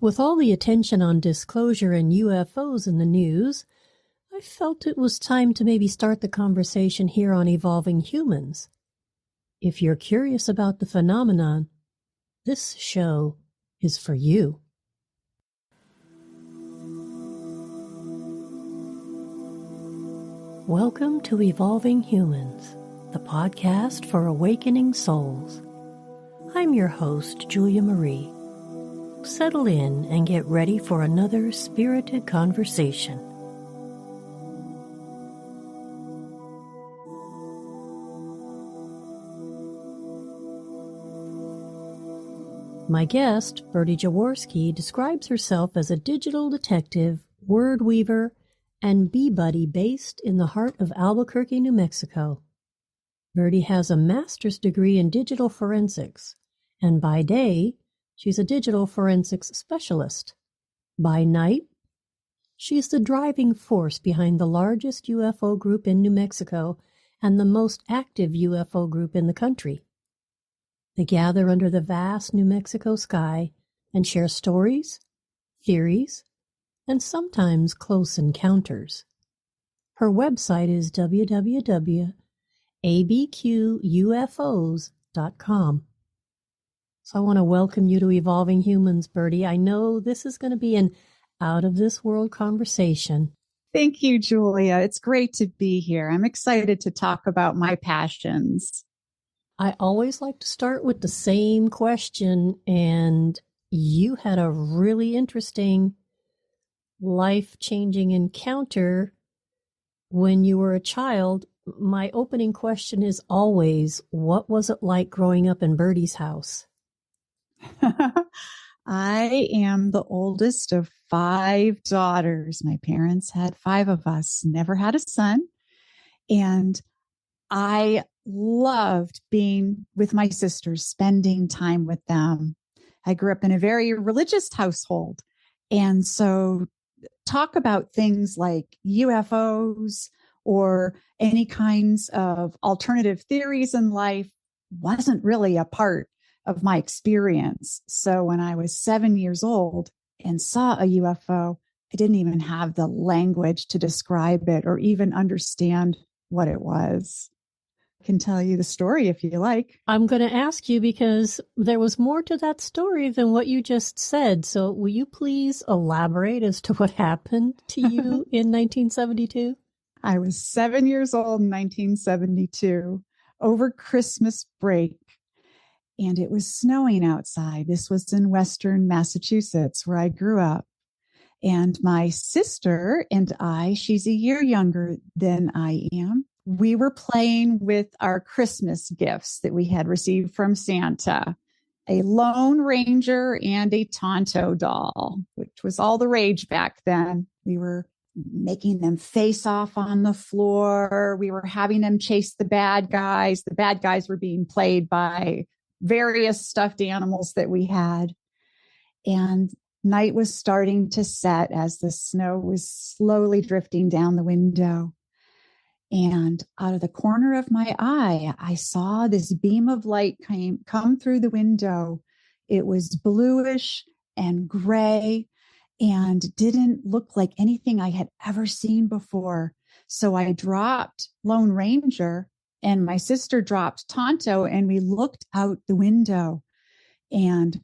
With all the attention on disclosure and UFOs in the news, I felt it was time to maybe start the conversation here on evolving humans. If you're curious about the phenomenon, this show is for you. Welcome to Evolving Humans, the podcast for awakening souls. I'm your host, Julia Marie. Settle in and get ready for another spirited conversation. My guest, Birdie Jaworski, describes herself as a digital detective, word weaver, and bee buddy based in the heart of Albuquerque, New Mexico. Birdie has a master's degree in digital forensics, and by day, she's a digital forensics specialist. By night, she's the driving force behind the largest UFO group in New Mexico and the most active UFO group in the country. They gather under the vast New Mexico sky and share stories, theories, and sometimes close encounters. Her website is www.abqufos.com. So I want to welcome you to Evolving Humans, Birdie. I know this is going to be an out-of-this-world conversation. Thank you, Julia. It's great to be here. I'm excited to talk about my passions. I always like to start with the same question, and you had a really interesting, life-changing encounter when you were a child. My opening question is always, what was it like growing up in Birdie's house? I am the oldest of 5 daughters. My parents had 5 of us, never had a son. And I loved being with my sisters, spending time with them. I grew up in a very religious household. And so talk about things like UFOs or any kinds of alternative theories in life wasn't really a part of my experience. So when I was 7 years old and saw a UFO, I didn't even have the language to describe it or even understand what it was. I can tell you the story if you like. I'm going to ask you because there was more to that story than what you just said. So will you please elaborate as to what happened to you in 1972? I was 7 years old in 1972 over Christmas break. And it was snowing outside. This was in Western Massachusetts, where I grew up. And my sister and I, she's a year younger than I am, we were playing with our Christmas gifts that we had received from Santa, a Lone Ranger and a Tonto doll, which was all the rage back then. We were making them face off on the floor. We were having them chase the bad guys. The bad guys were being played by various stuffed animals that we had. And night was starting to set as the snow was slowly drifting down the window. And out of the corner of my eye, I saw this beam of light come through the window. It was bluish and gray and didn't look like anything I had ever seen before. So I dropped Lone Ranger and my sister dropped Tonto, and we looked out the window, and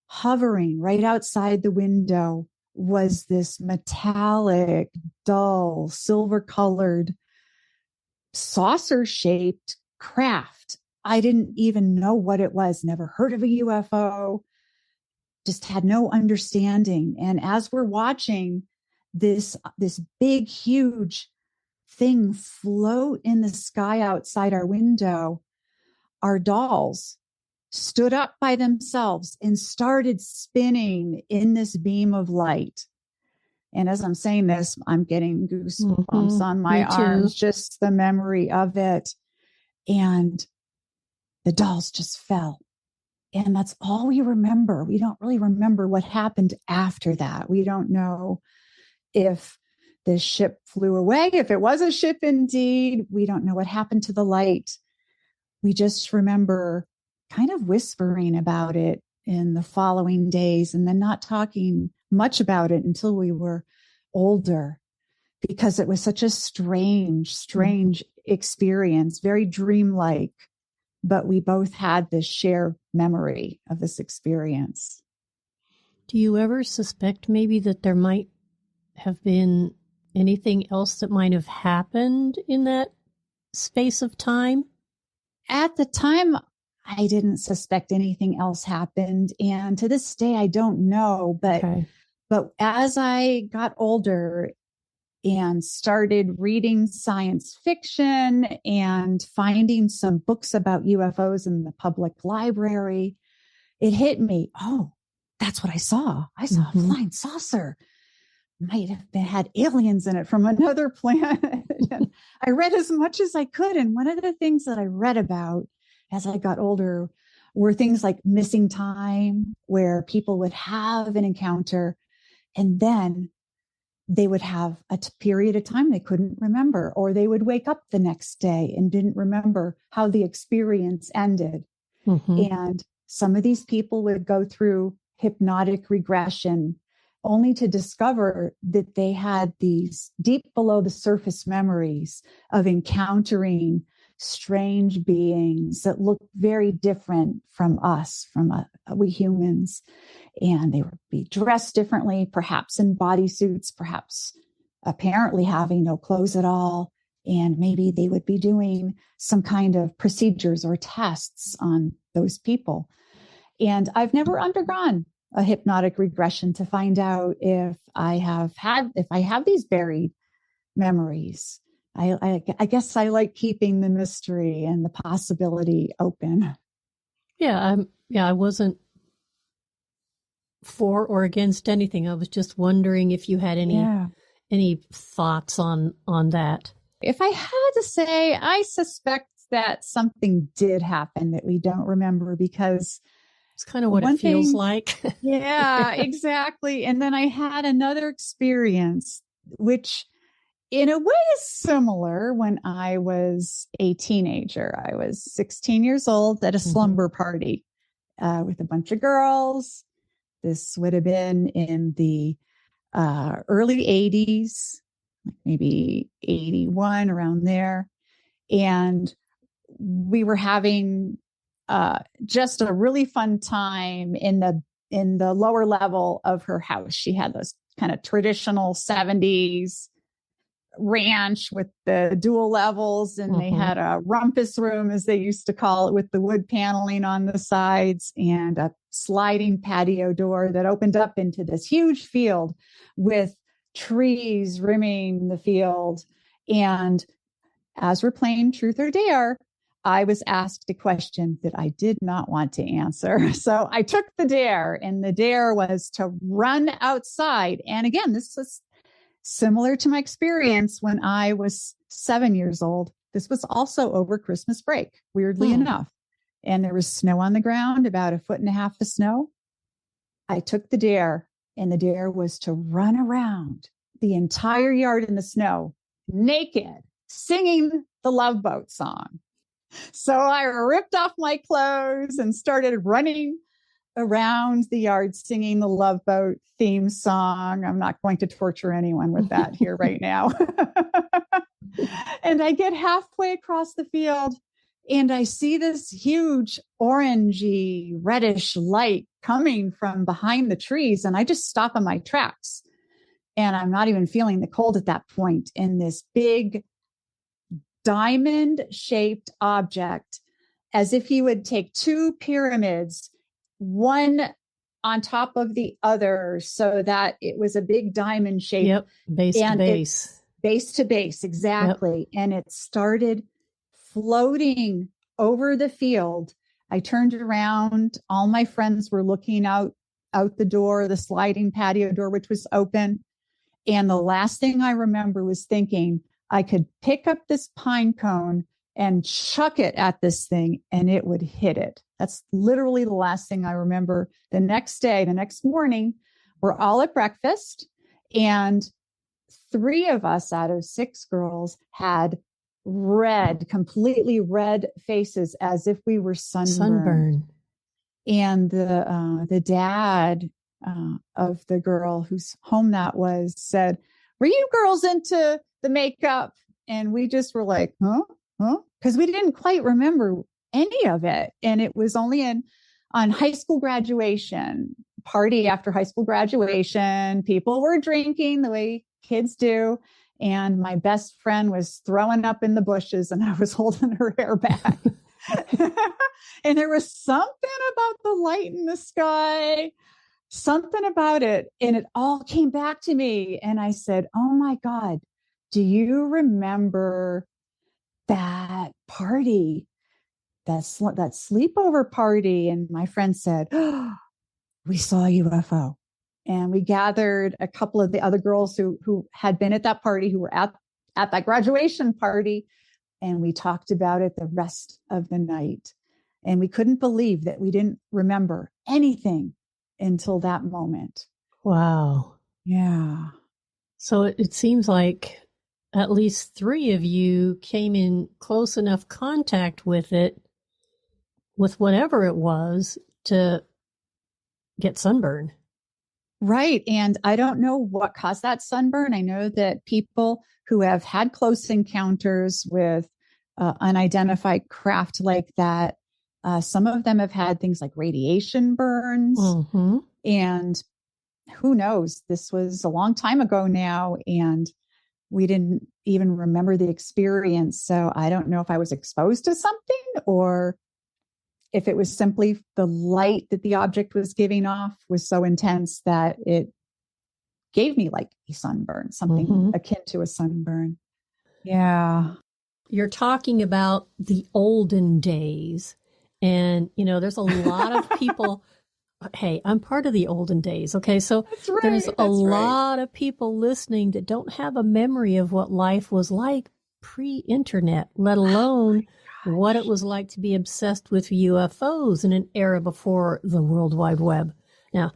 hovering right outside the window was this metallic, dull, silver-colored, saucer-shaped craft. I didn't even know what it was, never heard of a UFO, just had no understanding. And as we're watching this big, huge thing float in the sky outside our window, our dolls stood up by themselves and started spinning in this beam of light. And as I'm saying this, I'm getting goosebumps on my arms, just the memory of it. And the dolls just fell. And that's all we remember. We don't really remember what happened after that. We don't know if the ship flew away, if it was a ship indeed. We don't know what happened to the light. We just remember kind of whispering about it in the following days, and then not talking much about it until we were older, because it was such a strange experience, very dreamlike. But we both had this shared memory of this experience. Do you ever suspect maybe that there might have been anything else that might have happened in that space of time? At the time, I didn't suspect anything else happened. And to this day, I don't know. But as I got older and started reading science fiction and finding some books about UFOs in the public library, it hit me. Oh, that's what I saw. I saw a flying saucer. Might have had aliens in it from another planet. And I read as much as I could. And one of the things that I read about as I got older were things like missing time, where people would have an encounter and then they would have a period of time they couldn't remember, or they would wake up the next day and didn't remember how the experience ended. And some of these people would go through hypnotic regression only to discover that they had these deep below the surface memories of encountering strange beings that looked very different from us, we humans. And they would be dressed differently, perhaps in bodysuits, perhaps apparently having no clothes at all. And maybe they would be doing some kind of procedures or tests on those people. And I've never undergone a hypnotic regression to find out if I have these buried memories. I guess I like keeping the mystery and the possibility open. I wasn't for or against anything. I was just wondering if you had any thoughts on that. If I had to say, I suspect that something did happen that we don't remember, because it's kind of what it feels like. Yeah, exactly. And then I had another experience, which in a way is similar. When I was a teenager, I was 16 years old at a slumber party with a bunch of girls. This would have been in the early 80s, maybe 81, around there. And we were having just a really fun time in the lower level of her house. She had those kind of traditional 70s ranch with the dual levels, and they had a rumpus room, as they used to call it, with the wood paneling on the sides and a sliding patio door that opened up into this huge field with trees rimming the field. And as we're playing Truth or Dare, I was asked a question that I did not want to answer. So I took the dare, and the dare was to run outside. And again, this was similar to my experience when I was 7 years old. This was also over Christmas break, weirdly enough. And there was snow on the ground, about 1.5 feet of snow. I took the dare, and the dare was to run around the entire yard in the snow, naked, singing the Love Boat song. So I ripped off my clothes and started running around the yard singing the Love Boat theme song. I'm not going to torture anyone with that here right now. And I get halfway across the field, and I see this huge orangey reddish light coming from behind the trees. And I just stop in my tracks, and I'm not even feeling the cold at that point. And this big diamond-shaped object, as if you would take two pyramids, one on top of the other, so that it was a big diamond shape. Yep, base to base. Base to base, exactly. Yep. And it started floating over the field. I turned around. All my friends were looking out the door, the sliding patio door, which was open. And the last thing I remember was thinking, I could pick up this pine cone and chuck it at this thing, and it would hit it. That's literally the last thing I remember. The next morning, we're all at breakfast, and 3 of us out of 6 girls had completely red faces, as if we were sunburned. And the dad of the girl whose home that was said, "Were you girls into the makeup?" And we just were like, huh? Because we didn't quite remember any of it. And it was only on high school graduation, party after high school graduation. People were drinking the way kids do. And my best friend was throwing up in the bushes and I was holding her hair back. And there was something about the light in the sky, something about it. And it all came back to me. And I said, "Oh my God, do you remember that party, that sleepover party?" And my friend said, "Oh, we saw a UFO." And we gathered a couple of the other girls who had been at that party, who were at that graduation party. And we talked about it the rest of the night. And we couldn't believe that we didn't remember anything until that moment. Wow. Yeah. So it seems like at least 3 of you came in close enough contact with it, with whatever it was, to get sunburn. Right. And I don't know what caused that sunburn. I know that people who have had close encounters with unidentified craft like that, some of them have had things like radiation burns. Mm-hmm. And who knows? This was a long time ago now, and we didn't even remember the experience. So I don't know if I was exposed to something or if it was simply the light that the object was giving off was so intense that it gave me like a sunburn, something akin to a sunburn. Yeah. You're talking about the olden days. And, there's a lot of people. Hey, I'm part of the olden days. Okay. So there's a lot of people listening that don't have a memory of what life was like pre-internet, let alone what it was like to be obsessed with UFOs in an era before the World Wide Web. Now,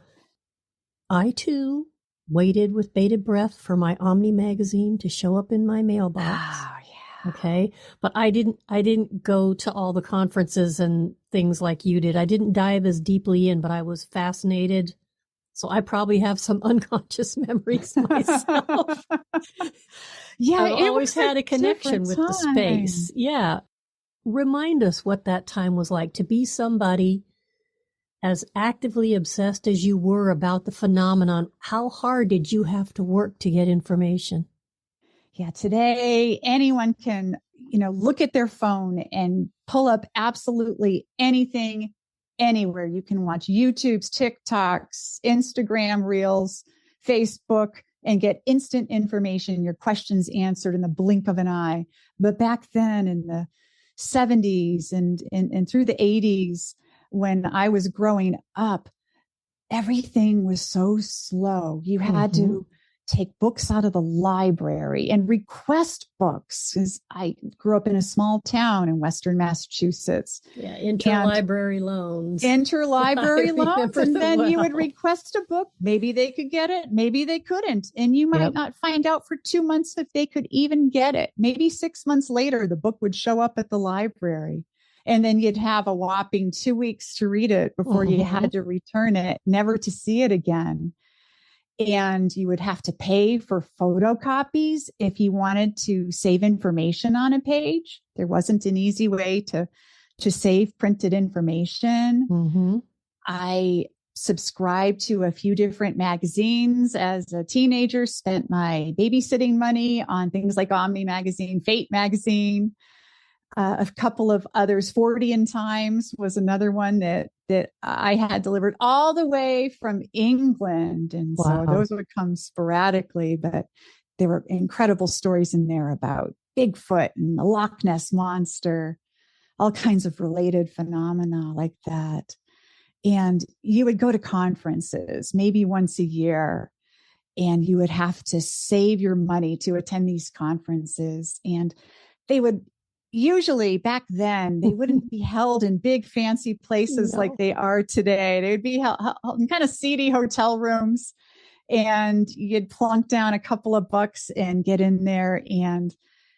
I too waited with bated breath for my Omni magazine to show up in my mailbox. Oh, yeah. Okay. But I didn't go to all the conferences and things like you did. I didn't dive as deeply in, but I was fascinated. So I probably have some unconscious memories myself. Yeah. I've always had a connection with the space. Yeah. Remind us what that time was like to be somebody as actively obsessed as you were about the phenomenon. How hard did you have to work to get information? Yeah, today anyone can, look at their phone and pull up absolutely anything, anywhere. You can watch YouTube's, TikToks, Instagram Reels, Facebook, and get instant information, your questions answered in the blink of an eye. But back then in the 70s and through the 80s, when I was growing up, everything was so slow. You had to take books out of the library and request books, because I grew up in a small town in Western Massachusetts. Yeah, interlibrary loans. Interlibrary loans. And then you would request a book. Maybe they could get it. Maybe they couldn't. And you might not find out for 2 months if they could even get it. Maybe 6 months later, the book would show up at the library. And then you'd have a whopping 2 weeks to read it before you had to return it, never to see it again. And you would have to pay for photocopies if you wanted to save information on a page. There wasn't an easy way to save printed information. I subscribed to a few different magazines as a teenager, spent my babysitting money on things like Omni Magazine, Fate Magazine, a couple of others. 40 in Times was another one that I had delivered all the way from England. And so those would come sporadically, but there were incredible stories in there about Bigfoot and the Loch Ness Monster, all kinds of related phenomena like that. And you would go to conferences maybe once a year, and you would have to save your money to attend these conferences. And they would usually, back then, they wouldn't be held in big fancy places like they are today. They would be held in kind of seedy hotel rooms, and you'd plunk down a couple of bucks and get in there, and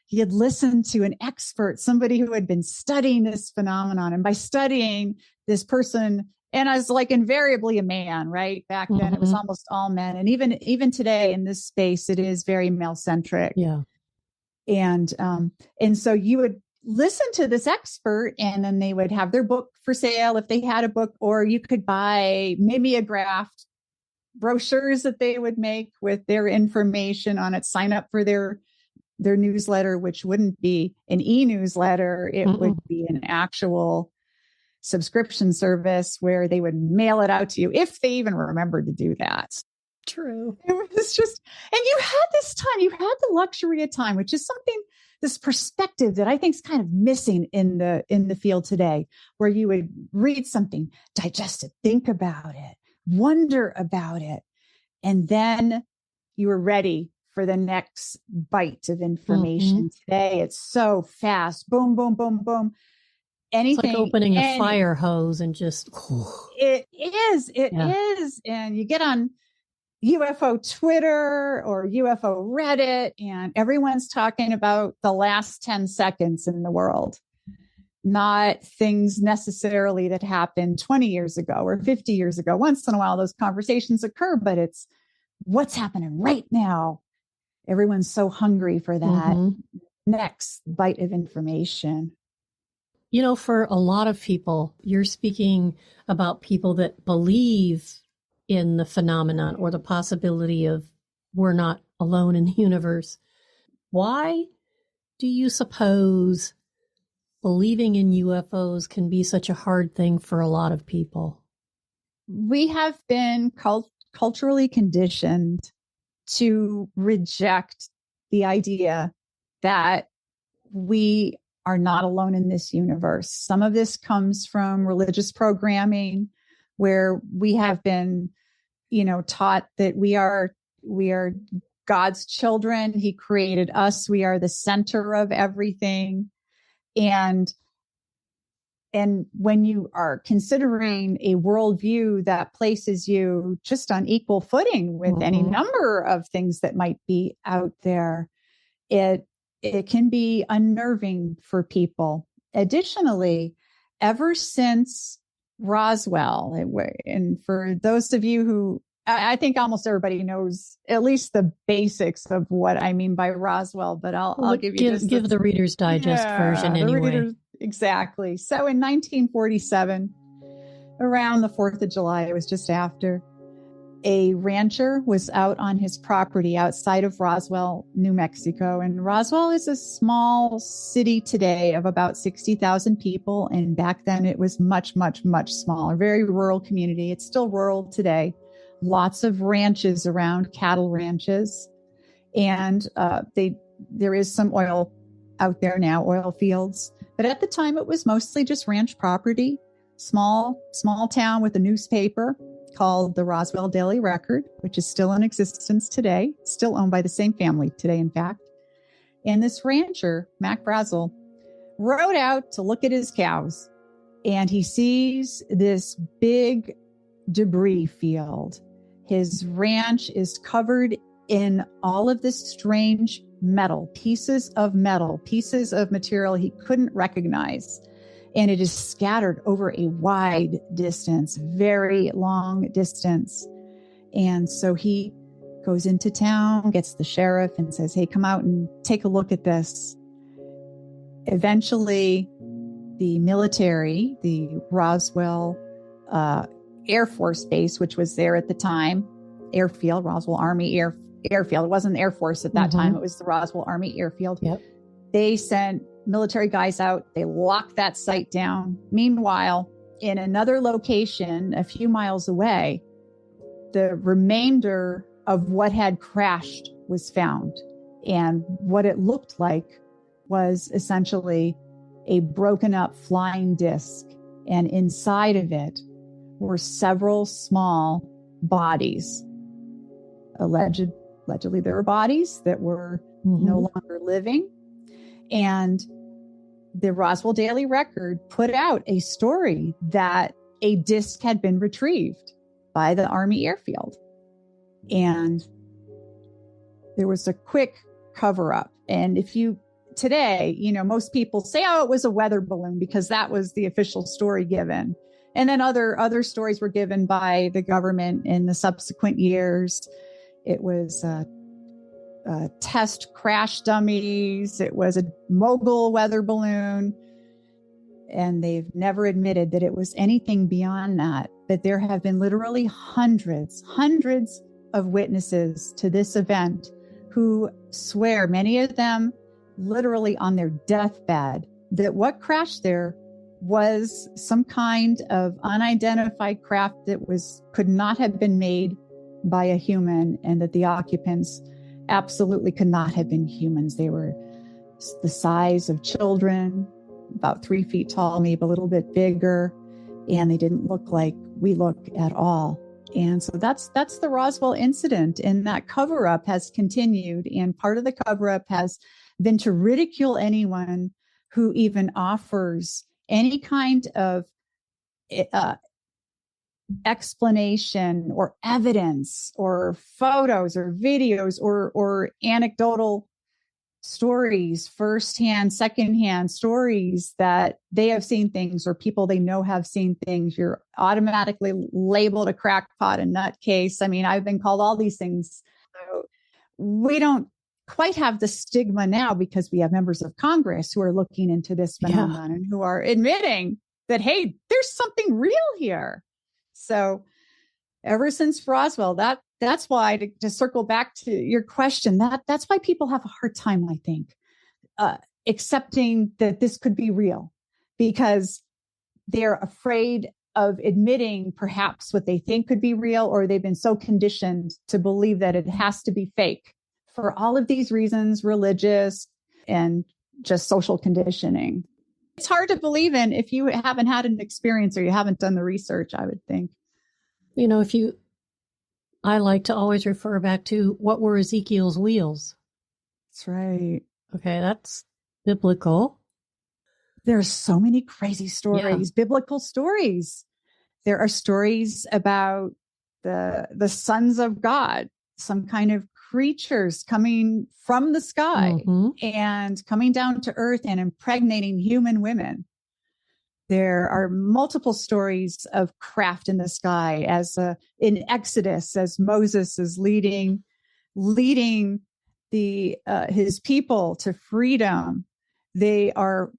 you'd listen to an expert, somebody who had been studying this phenomenon. And by studying, this person And I was like invariably a man, right? Back then it was almost all men. And even today in this space, it is very male centric. Yeah. And so you would listen to this expert, and then they would have their book for sale if they had a book, or you could buy mimeographed brochures that they would make with their information on it, sign up for their newsletter, which wouldn't be an e-newsletter. It would be an actual subscription service where they would mail it out to you if they even remembered to do that. True. It was just, and you had this time, you had the luxury of time, which is something, this perspective that I think is kind of missing in the field today, where you would read something, digest it, think about it, wonder about it, and then you were ready for the next bite of information. Today, it's so fast. Boom, boom, boom, boom. Anything. It's like opening a fire hose and just. It is. And you get on UFO Twitter or UFO Reddit, and everyone's talking about the last 10 seconds in the world, not things necessarily that happened 20 years ago or 50 years ago. Once in a while, those conversations occur, but it's what's happening right now. Everyone's so hungry for that next bite of information. You know, for a lot of people, you're speaking about people that believe in the phenomenon or the possibility of we're not alone in the universe. Why do you suppose believing in UFOs can be such a hard thing for a lot of people? We have been culturally conditioned to reject the idea that we are not alone in this universe. Some of this comes from religious programming, where we have been, taught that we are God's children. He created us. We are the center of everything. And when you are considering a worldview that places you just on equal footing with any number of things that might be out there, it can be unnerving for people. Additionally, ever since Roswell, and for those of you who, I think almost everybody knows at least the basics of what I mean by Roswell, but I'll give you give the Reader's Digest version anyway. Exactly. So in 1947, around the 4th of July, it was just after, a rancher was out on his property outside of Roswell, New Mexico. And Roswell is a small city today of about 60,000 people. And back then it was much, much, much smaller, very rural community. It's still rural today. Lots of ranches around, cattle ranches. And there is some oil out there now, oil fields. But at the time, it was mostly just ranch property, small town with a newspaper called the Roswell Daily Record, which is still in existence today, still owned by the same family today, in fact. And this rancher, Mac Brazel, rode out to look at his cows, and he sees this big debris field. His ranch is covered in all of this strange metal, pieces of material he couldn't recognize. And it is scattered over a wide distance, very long distance. And so he goes into town, gets the sheriff, and says, hey, come out and take a look at this. Eventually, the military, the Roswell Air Force Base, which was there at the time, airfield, Roswell Army Airfield. It wasn't Air Force at that time. It was the Roswell Army Airfield. Yep. They sent military guys out. They locked that site down. Meanwhile, in another location a few miles away, the remainder of what had crashed was found. And what it looked like was essentially a broken up flying disc. And inside of it were several small bodies. Allegedly, there were bodies that were no longer living. And the Roswell Daily Record put out a story that a disc had been retrieved by the Army airfield. And there was a quick cover up. And today, most people say, oh, it was a weather balloon because that was the official story given. And then other stories were given by the government in the subsequent years. It was test crash dummies. It was a mogul weather balloon. And they've never admitted that it was anything beyond that. But there have been literally hundreds of witnesses to this event who swear, many of them literally on their deathbed, that what crashed there was some kind of unidentified craft that could not have been made by a human, and that the occupants absolutely could not have been humans. They were the size of children, about 3 feet tall, maybe a little bit bigger, and they didn't look like we look at all. And so that's the Roswell incident, and that cover-up has continued. And part of the cover-up has been to ridicule anyone who even offers any kind of explanation or evidence or photos or videos or anecdotal stories, firsthand, secondhand stories that they have seen things or people they know have seen things. You're automatically labeled a crackpot, a nutcase. I mean, I've been called all these things. So we don't quite have the stigma now because we have members of Congress who are looking into this phenomenon and who are admitting that, hey, there's something real here. So ever since Roswell, that's why, to circle back to your question, that's why people have a hard time, I think, accepting that this could be real, because they're afraid of admitting perhaps what they think could be real, or they've been so conditioned to believe that it has to be fake for all of these reasons, religious and just social conditioning. It's hard to believe in if you haven't had an experience or you haven't done the research, I would think. You know, I like to always refer back to what were Ezekiel's wheels. That's right. Okay, that's biblical. There's so many crazy stories, biblical stories. There are stories about the sons of God, some kind of creatures coming from the sky and coming down to earth and impregnating human women. There are multiple stories of craft in the sky, as in Exodus, as Moses is leading his people to freedom. They are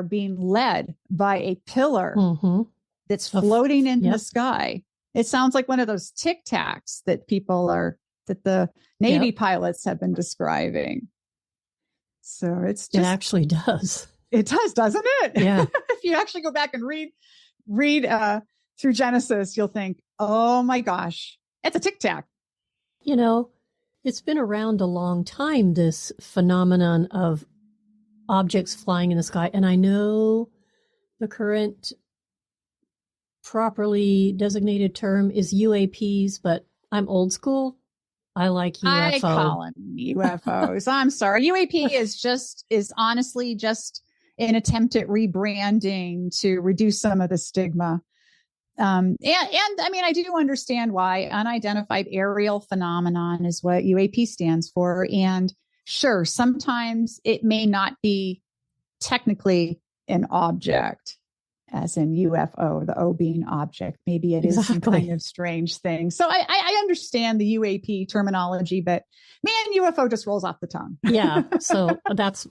being led by a pillar that's floating in the sky. It sounds like one of those Tic Tacs that the Navy pilots have been describing. So it actually does. It does, doesn't it? Yeah. If you actually go back and read through Genesis, you'll think, oh my gosh, it's a Tic Tac. You know, it's been around a long time, this phenomenon of objects flying in the sky. And I know the current properly designated term is UAPs, but I'm old school. I like UFO. I call them UFOs. I'm sorry. UAP is honestly just an attempt at rebranding to reduce some of the stigma. And I mean, I do understand why. Unidentified aerial phenomenon is what UAP stands for. And sure, sometimes it may not be technically an object, as in UFO, the O being object. Maybe it is some kind of strange thing. So I understand the UAP terminology, but man, UFO just rolls off the tongue. Yeah. So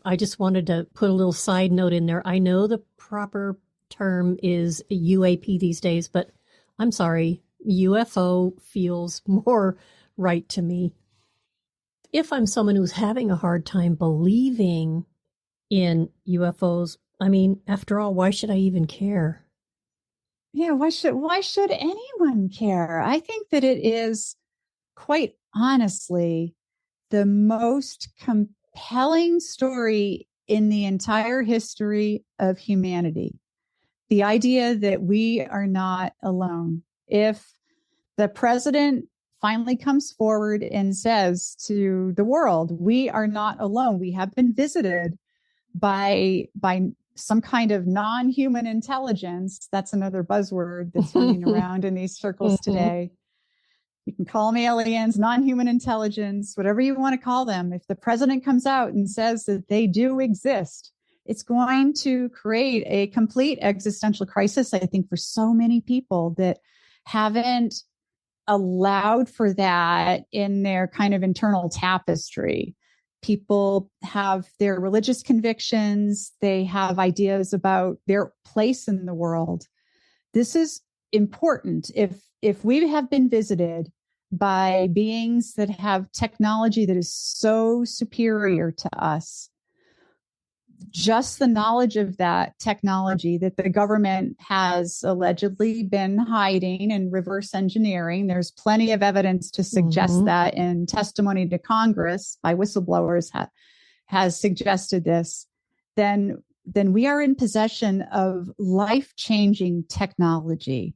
I just wanted to put a little side note in there. I know the proper term is UAP these days, but I'm sorry, UFO feels more right to me. If I'm someone who's having a hard time believing in UFOs, I mean, after all, why should I even care? Yeah, why should anyone care? I think that it is, quite honestly, the most compelling story in the entire history of humanity. The idea that we are not alone. If the president finally comes forward and says to the world, we are not alone. We have been visited by some kind of non-human intelligence. That's another buzzword that's running around in these circles today. You can call them aliens, non-human intelligence, whatever you want to call them. If the president comes out and says that they do exist, it's going to create a complete existential crisis, I think, for so many people that haven't allowed for that in their kind of internal tapestry. People have their religious convictions. They have ideas about their place in the world. This is important. If we have been visited by beings that have technology that is so superior to us, just the knowledge of that technology that the government has allegedly been hiding and reverse engineering. There's plenty of evidence to suggest that, and testimony to Congress by whistleblowers has suggested this. Then we are in possession of life-changing technology.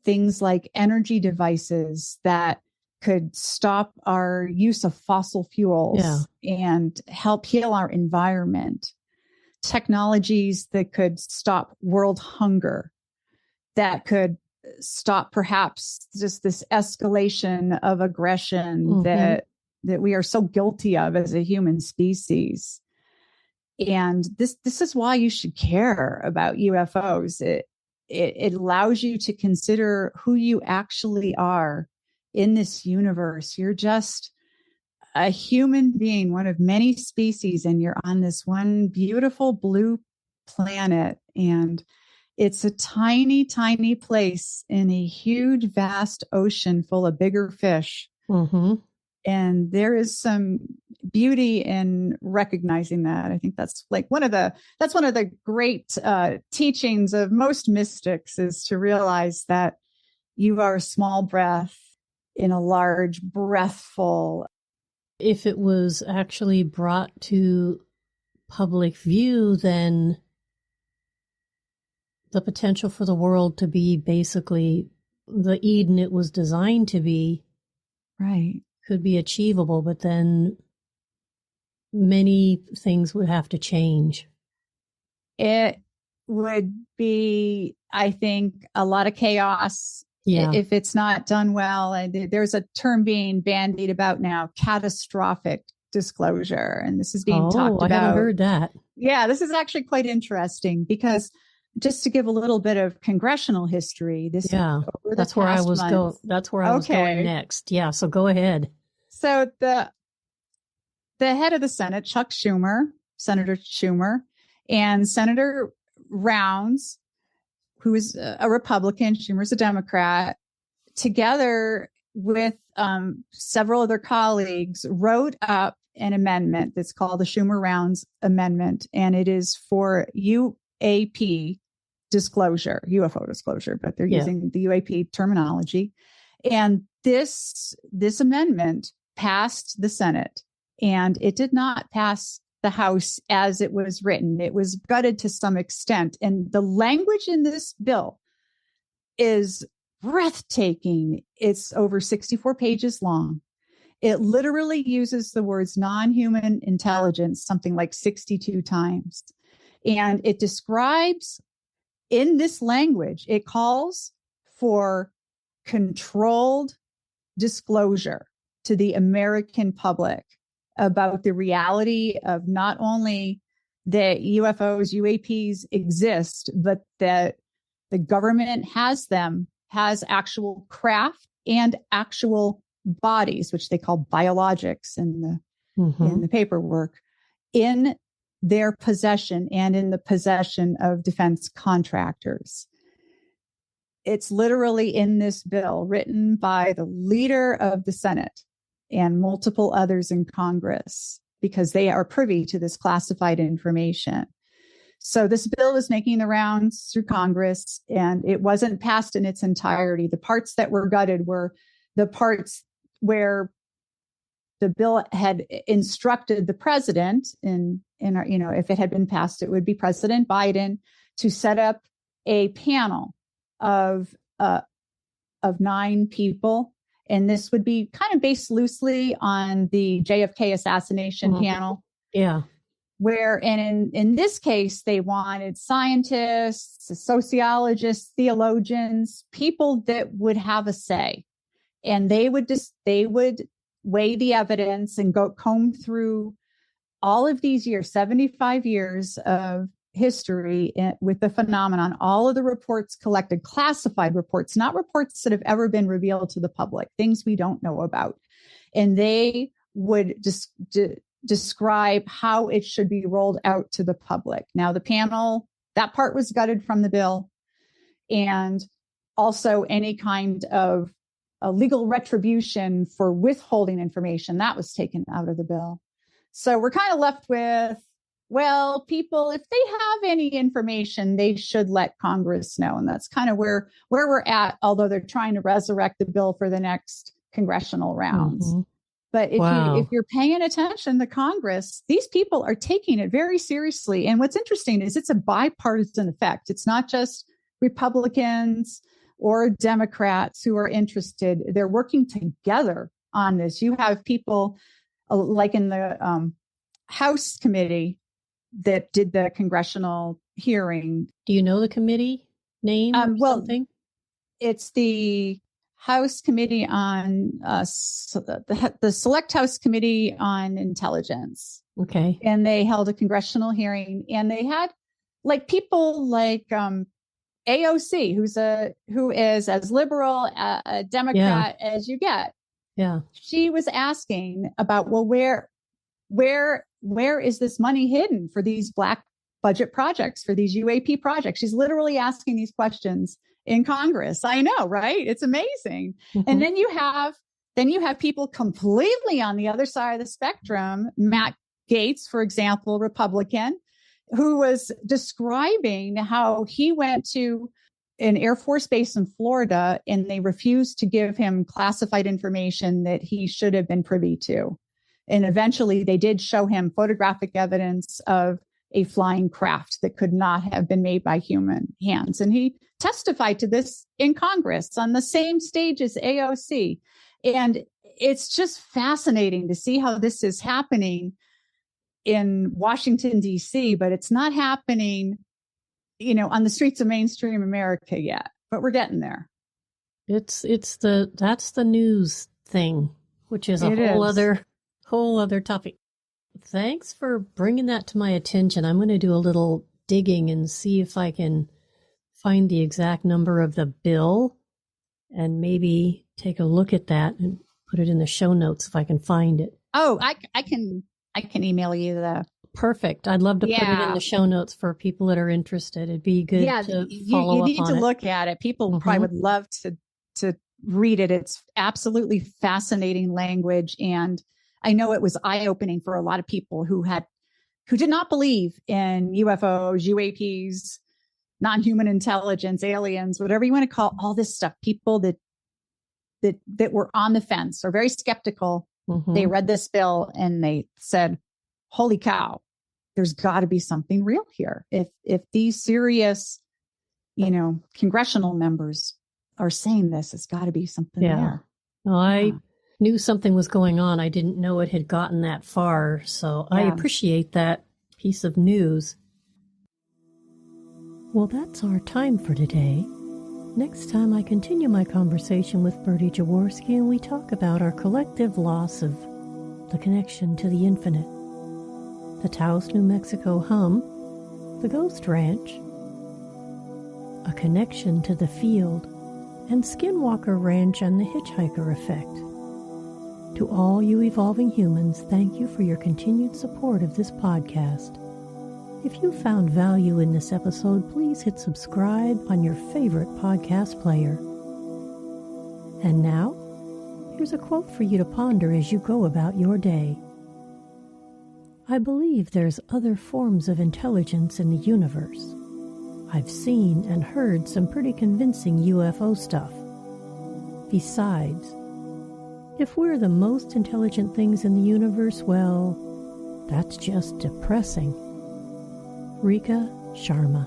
Things like energy devices that could stop our use of fossil fuels and help heal our environment. Technologies that could stop world hunger, that could stop perhaps just this escalation of aggression that we are so guilty of as a human species. And this is why you should care about UFOs. It allows you to consider who you actually are in this universe. You're just a human being, one of many species, and you're on this one beautiful blue planet. And it's a tiny, tiny place in a huge, vast ocean full of bigger fish. And there is some beauty in recognizing that. I think that's like one of the great teachings of most mystics, is to realize that you are a small breath in a large breathful. If it was actually brought to public view, then the potential for the world to be basically the Eden it was designed to be, right, could be achievable, but then many things would have to change. It would be, I think, a lot of chaos if it's not done well. And there's a term being bandied about now, catastrophic disclosure. And this is being talked about. I haven't heard that. Yeah, this is actually quite interesting, because just to give a little bit of congressional history, that's where I was going next. Yeah, so go ahead. So the head of the Senate, Senator Schumer, and Senator Rounds, who is a Republican, Schumer's a Democrat, together with several of their colleagues, wrote up an amendment that's called the Schumer-Rounds Amendment, and it is for UAP disclosure, UFO disclosure, but they're using the UAP terminology. And this amendment passed the Senate, and it did not pass the House as it was written. It was gutted to some extent. And the language in this bill is breathtaking. It's over 64 pages long. It literally uses the words non-human intelligence something like 62 times. And it describes, in this language, it calls for controlled disclosure to the American public about the reality of not only that UFOs, UAPs exist, but that the government has actual craft and actual bodies, which they call biologics in the paperwork, in their possession and in the possession of defense contractors. It's literally in this bill, written by the leader of the Senate and multiple others in Congress, because they are privy to this classified information. So this bill is making the rounds through Congress, and it wasn't passed in its entirety. The parts that were gutted were the parts where the bill had instructed the president, if it had been passed, it would be President Biden, to set up a panel of 9 people. And this would be kind of based loosely on the JFK assassination panel. Yeah. And in this case, they wanted scientists, sociologists, theologians, people that would have a say. And they would weigh the evidence and comb through all of these years, 75 years of history with the phenomenon, all of the reports collected, classified reports, not reports that have ever been revealed to the public, things we don't know about. And they would just describe how it should be rolled out to the public. Now, the panel, that part was gutted from the bill. And also any kind of a legal retribution for withholding information, that was taken out of the bill. So we're kind of left with, well, people, if they have any information, they should let Congress know. And that's kind of where we're at, although they're trying to resurrect the bill for the next congressional rounds. Mm-hmm. But if you're paying attention to Congress, these people are taking it very seriously. And what's interesting is it's a bipartisan effect. It's not just Republicans or Democrats who are interested. They're working together on this. You have people like in the House committee that did the congressional hearing. Do you know the committee name or something? It's the House Committee on the Select House Committee on Intelligence. Okay. And they held a congressional hearing, and they had like people like AOC, who is as liberal a Democrat as you get. Yeah. She was asking about, well, where is this money hidden for these Black budget projects, for these UAP projects? She's literally asking these questions in Congress. I know, right? It's amazing. Mm-hmm. And then you have people completely on the other side of the spectrum. Matt Gaetz, for example, Republican, who was describing how he went to an Air Force base in Florida and they refused to give him classified information that he should have been privy to. And eventually they did show him photographic evidence of a flying craft that could not have been made by human hands. And he testified to this in Congress on the same stage as AOC. And it's just fascinating to see how this is happening in Washington, D.C., but it's not happening, on the streets of mainstream America yet, but we're getting there. That's the news thing, which is a whole other topic. Thanks for bringing that to my attention. I'm going to do a little digging and see if I can find the exact number of the bill and maybe take a look at that and put it in the show notes if I can find it. Oh, I can email you the. Perfect. I'd love to put it in the show notes for people that are interested. It'd be good to follow up on it. You need to look at it. People probably would love to read it. It's absolutely fascinating language. And I know it was eye-opening for a lot of people who did not believe in UFOs, UAPs, non-human intelligence, aliens, whatever you want to call all this stuff. People that were on the fence or very skeptical. Mm-hmm. They read this bill and they said, holy cow, there's got to be something real here. If these serious, congressional members are saying this, it's got to be something there. Well, I knew something was going on. I didn't know it had gotten that far. So I appreciate that piece of news. Well, that's our time for today. Next time, I continue my conversation with Birdie Jaworski and we talk about our collective loss of the connection to the infinite. The Taos, New Mexico hum, the Ghost Ranch, a connection to the field, and Skinwalker Ranch and the Hitchhiker Effect. To all you evolving humans, thank you for your continued support of this podcast. If you found value in this episode, please hit subscribe on your favorite podcast player. And now, here's a quote for you to ponder as you go about your day. I believe there's other forms of intelligence in the universe. I've seen and heard some pretty convincing UFO stuff. Besides, if we're the most intelligent things in the universe, well, that's just depressing. Rika Sharma.